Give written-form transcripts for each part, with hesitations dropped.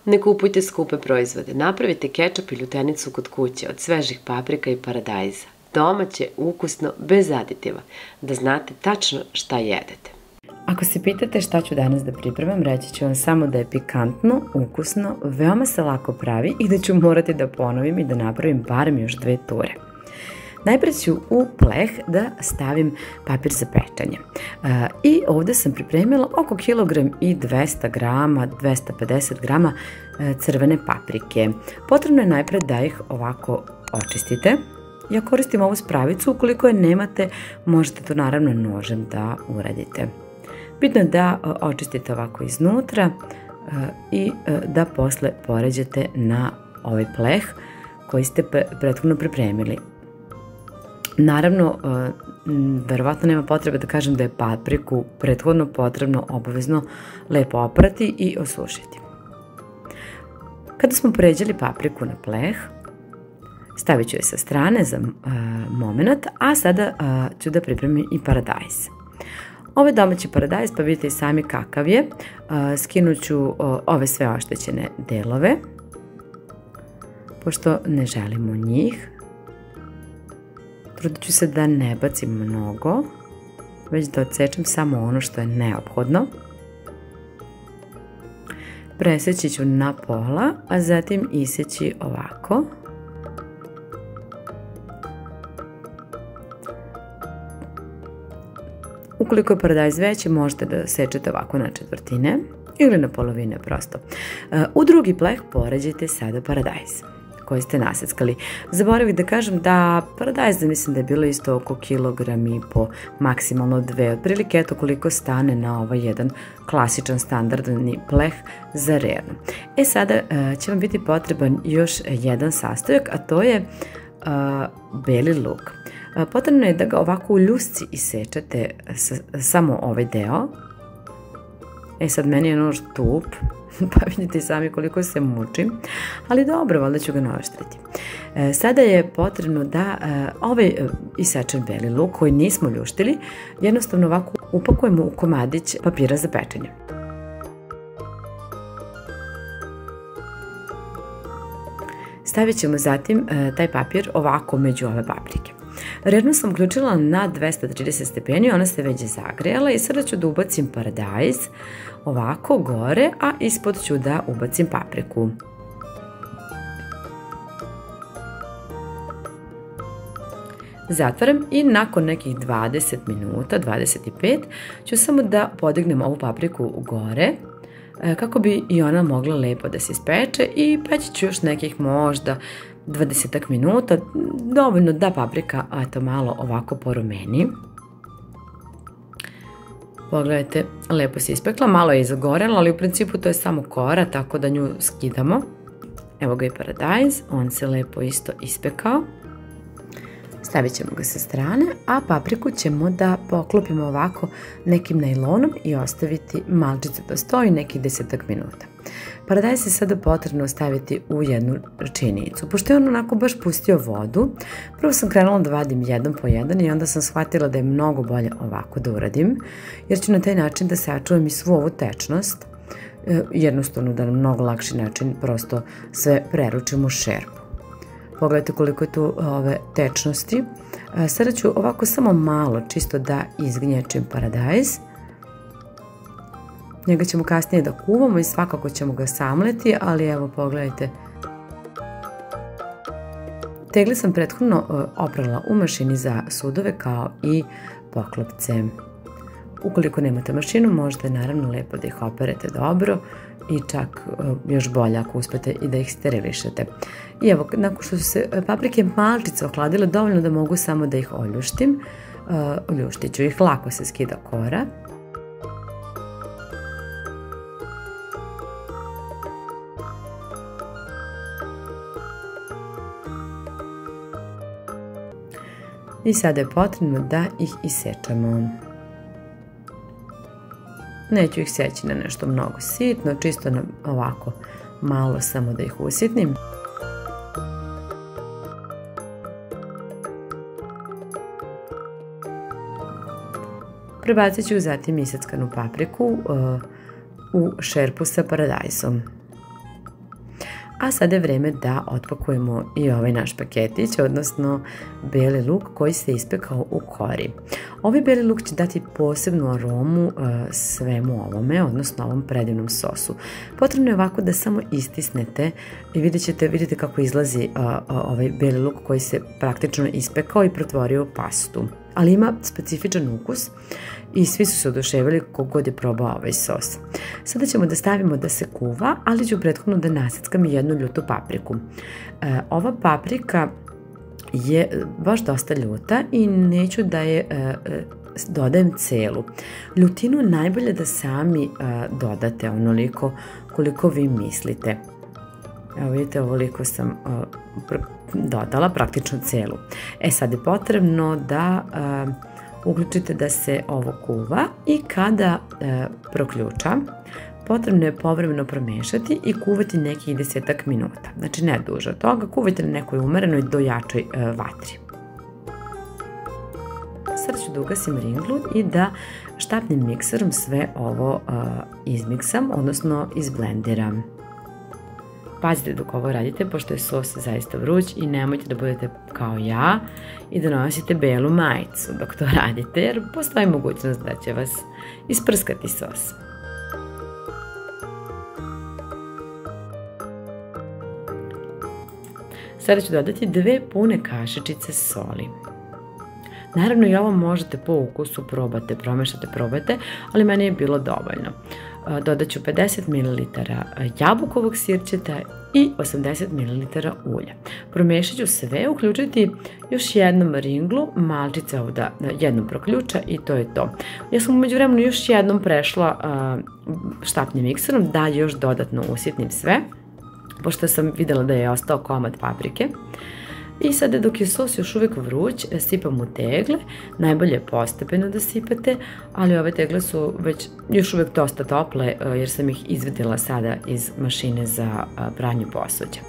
Ne kupujte skupe proizvode. Napravite kečap i ljutenicu kod kuće od svežih paprika i paradajza. Domaće, ukusno, bez aditiva. Da znate tačno šta jedete. Ako se pitate šta ću danas da pripremam, reći ću vam samo da je pikantno, ukusno, veoma se lako pravi i da ću morati da ponovim i da napravim barem još 2 ture. Najprej ću u pleh da stavim papir za pečenje. I ovdje sam pripremila oko 1,2 grama, 250 grama crvene paprike. Potrebno je najprej da ih ovako očistite. Ja koristim ovu spravicu, ukoliko je nemate, možete to naravno nožem da uradite. Bitno je da očistite ovako iznutra i da posle poređete na ovaj pleh koji ste prethodno pripremili. Naravno, verovatno nema potrebe da kažem da je papriku prethodno potrebno obavezno lepo oprati i osušiti. Kada smo poređali papriku na pleh, stavit ću je sa strane za moment, a sada ću da pripremim i paradajz. Ovo je domaći paradajz, pa vidite i sami kakav je. Skinut ću ove sve oštećene delove, pošto ne želimo njih. Trudit ću se da ne bacim mnogo, već da odsečem samo ono što je neophodno. Preseći ću na pola, a zatim iseći ovako. Ukoliko je paradajz veći, možete da sečete ovako na četvrtine ili na polovine prosto. U drugi pleh poređajte sada paradajz koji ste naseckali. Zaboravih da kažem da paradajza mislim da je bilo isto oko 1,5 kg, maksimalno 2, otprilike eto koliko stane na ovaj jedan klasičan standardni pleh za rernu. Sada će vam biti potreban još jedan sastojak, a to je beli luk. Potrebno je da ga ovako u ljusci isečete samo ovaj deo. Sad meni je nož tup, pa vidite sami koliko se mučim, ali dobro, valjda ću ga naoštriti. Sada je potrebno da ovaj isečen beli luk koji nismo ljuštili, jednostavno ovako upakujemo u komadić papira za pečenje. Stavit ćemo zatim taj papir ovako među ove paprike. Rernu sam uključila na 230 stepeni, ona se već zagrejala i sada ću da ubacim paradajz ovako gore, a ispod ću da ubacim papriku. Zatvaram i nakon nekih 20 minuta, 25, ću samo da podignem ovu papriku gore, kako bi i ona mogla lepo da se ispeče i peći ću još nekih možda 20 minuta, dovoljno da paprika malo ovako porumeni. Pogledajte, lepo se ispekla, malo je zagorela, ali u principu to je samo kora, tako da nju skidamo. Evo ga i paradajz, on se lepo isto ispekao. Stavit ćemo ga sa strane, a papriku ćemo da poklopimo ovako nekim najlonom i ostaviti malčice da stoji nekih 10 minuta. Paradajz je sada potrebno staviti u jednu činicu. Pošto je on onako baš pustio vodu, prvo sam krenula da vadim jedan po jedan i onda sam shvatila da je mnogo bolje ovako da uradim, jer ću na taj način da sačuvam i svu ovu tečnost, jednostavno da na mnogo lakši način prosto sve preručim u šerpu. Pogledajte koliko je tu ove tečnosti. Sada ću ovako samo malo čisto da izgnječim paradajz. Njega ćemo kasnije da kuvamo i svakako ćemo ga samleti, ali evo pogledajte. Tegle sam prethodno oprala u mašini za sudove kao i poklopce. Ukoliko nemate mašinu, možete naravno lepo da ih operete dobro i čak još bolje ako uspete i da ih sterilišete. I evo, nakon što su se paprike malčice ohladile, dovoljno da mogu samo da ih oljuštim. Oljuštit ću ih, lako se skida kora. I sada je potrebno da ih isečemo. Neću ih seći na nešto mnogo sitno, čisto na ovako malo samo da ih usitnim. Prebacit ću zatim iseckanu papriku u šerpu sa paradajzom. A sada je vreme da otpakujemo i ovaj naš paketić, odnosno beli luk koji se ispekao u kori. Ovaj beli luk će dati posebnu aromu svemu ovome, odnosno ovom predivnom sosu. Potrebno je ovako da samo istisnete i vidite kako izlazi ovaj beli luk koji se praktično ispekao i pretvorio u pastu. Ali ima specifičan ukus i svi su se oduševili kogod je probao ovaj sos. Sada ćemo da stavimo da se kuva, ali ću prethodno da naseckam jednu ljutu papriku. Ova paprika je baš dosta ljuta i neću da je dodajem celu. Ljutinu je najbolje da sami dodate onoliko koliko vi mislite. Evo vidite, ovoliko sam dodala, praktično celu. Sad je potrebno da uključite da se ovo kuva i kada proključa, potrebno je povremeno promešati i kuvati nekih 10 minuta. Znači ne duže od toga, kuvajte na nekoj umerenoj do jačoj vatri. Sad ću da ugasim ringlu i da štapnim mikserom sve ovo izmiksam, odnosno izblendiram. Pazite dok ovo radite, pošto je sos zaista vruć i nemojte da budete kao ja i da nosite belu majicu dok to radite, jer postoji mogućnost da će vas isprskati sos. Sada ću dodati 2 pune kašičice soli. Naravno i ovo možete po ukusu probate, promešate, probajte, ali meni je bilo dovoljno. Dodat ću 50 ml jabukovog sirćeta i 80 ml ulja. Promešat ću sve, uključiti još jednom ringlu, malčice ovdje jednom proključa i to je to. Ja sam umeđu vremenu još jednom prešla štapnim mikserom da još dodatno usitnim sve, pošto sam vidjela da je ostao komad paprike. I sada dok je sos još uvijek vruć, sipam u tegle, najbolje je postepeno da sipate, ali ove tegle su već još uvijek dosta tople jer sam ih izvadila sada iz mašine za pranje posuđa.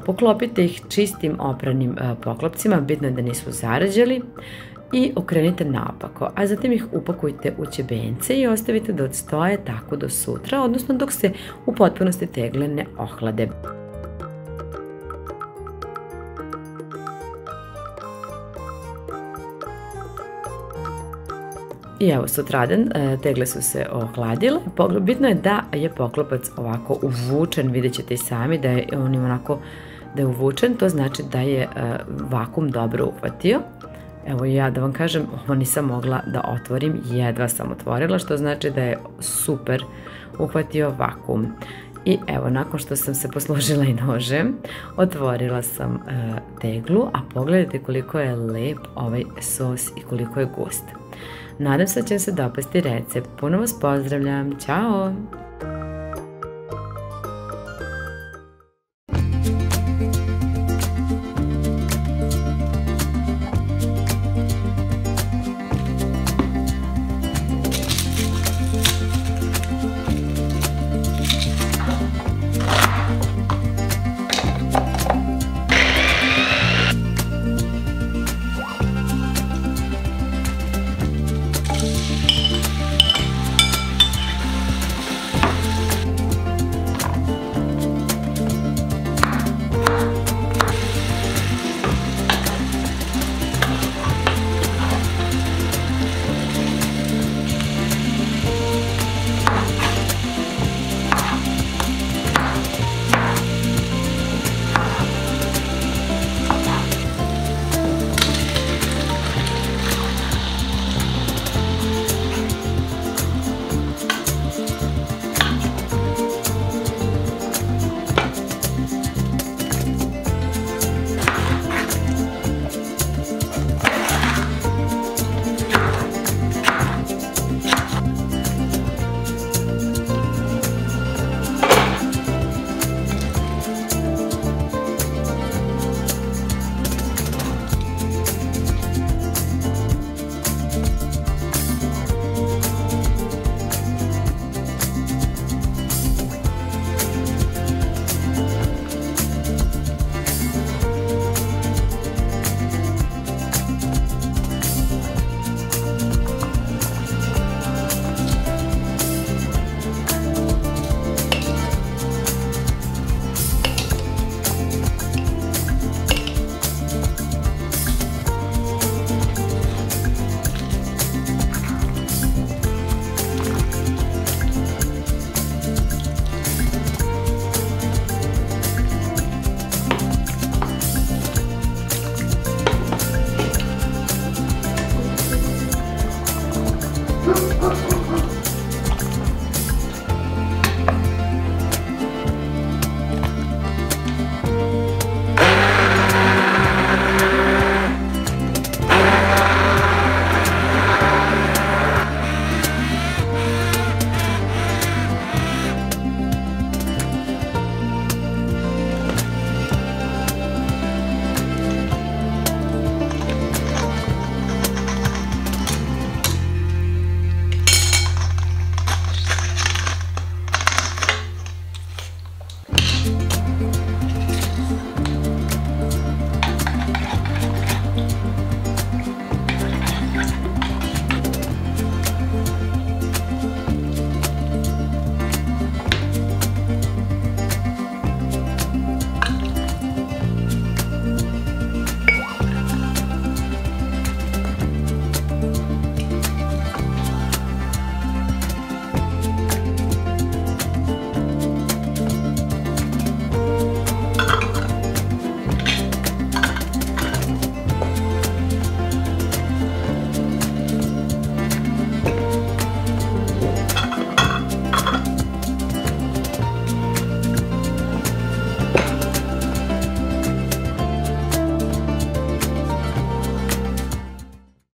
Poklopite ih čistim opranim poklopcima, bitno je da nisu zarađali, i okrenite naopako, a zatim ih upakujte u ćebence i ostavite da odstoje tako do sutra, odnosno dok se u potpunosti tegle ne ohlade. I evo, sutradan tegle su se ohladile. Bitno je da je poklopac ovako uvučen, vidjet ćete i sami da je on onako da je uvučen, to znači da je vakum dobro uhvatio. Evo ja da vam kažem, ovo nisam mogla da otvorim, jedva sam otvorila, što znači da je super uhvatio vakum. I evo, nakon što sam se poslužila i nožem, otvorila sam teglu, a pogledajte koliko je lep ovaj sos i koliko je gust. Nadam se da će vam se dopasti recept. Puno vas pozdravljam, ćao!